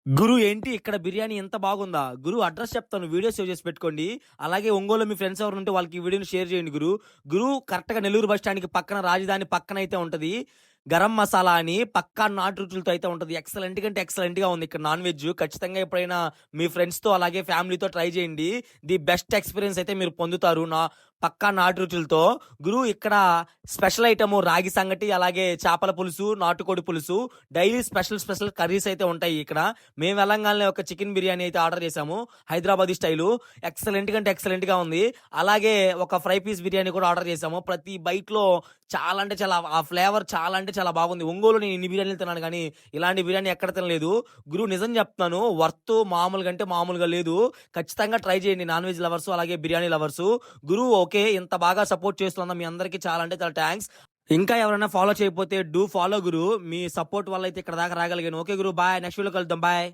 గురు ఏంటి ఇక్కడ బిర్యానీ ఎంత బాగుందా? గురు అడ్రెస్ చెప్తాను. వీడియో సేవ్ చేసి పెట్టుకోండి. అలాగే ఒంగోలులో మీ ఫ్రెండ్స్ ఎవరైనా ఉంటే వాళ్ళకి ఈ వీడియోని షేర్ చేయండి గురు. గురు కరెక్ట్‌గా నెల్లూరు బస్ స్టాండ్‌కి పక్కన రాజధాని పక్కనైతే ఉంటది. గరం మసాలా అని పక్కా నాటు రుచులతో అయితే ఉంటది. ఎక్సలెంట్ కంటే ఎక్సలెంట్‌గా ఉంది ఇక్కడ నాన్ వెజ్. ఖచ్చితంగా ఎప్పుడైనా మీ ఫ్రెండ్స్‌తో అలాగే ఫ్యామిలీతో ట్రై చేయండి. ది బెస్ట్ ఎక్స్‌పీరియన్స్ అయితే మీరు పొందుతారు. పక్కా నాటు రుచులతో. గురు ఇక్కడ స్పెషల్ ఐటము రాగి సంగటి, అలాగే చేపల పులుసు, నాటుకోడి పులుసు, డైలీ స్పెషల్ కర్రీస్ అయితే ఉంటాయి ఇక్కడ. మేము వెళ్ళంగాల్నే ఒక చికెన్ బిర్యానీ అయితే ఆర్డర్ చేసాము. హైదరాబాదీ స్టైలు. ఎక్సలెంట్ కంటే ఎక్సలెంట్‌గా ఉంది. అలాగే ఒక ఫ్రై పీస్ బిర్యానీ కూడా ఆర్డర్ చేసాము. ప్రతి బైట్‌లో చాలా అంటే చాలా ఆ ఫ్లేవర్ చాలా అంటే చాలా బాగుంది. ఒంగోలులో నేను ఇన్ని బిర్యానీలు తిన్నాను గానీ, ఇలాంటి బిర్యానీ ఎక్కడ తినలేదు. గురు నిజం చెప్తున్నాను. వర్త్ మామూలుగా అంటే మామూలుగా లేదు. ఖచ్చితంగా ట్రై చేయండి నాన్ వెజ్ లవర్సు, అలాగే బిర్యానీ లవర్సు. గురు ఓకే. ఇంత బాగా సపోర్ట్ చేస్తున్న మీ అందరికీ చాలా అంటే చాలా థాంక్స్. ఇంకా ఎవరైనా ఫాలో చేయకపోతే do follow Guru. Me support వల్ల అయితే ఇక్కడ దాకా రాగలిగాను. ఓకే గురు. బాయ్. నెక్స్ట్ వీడియోలో కలుద్దాం. బాయ్.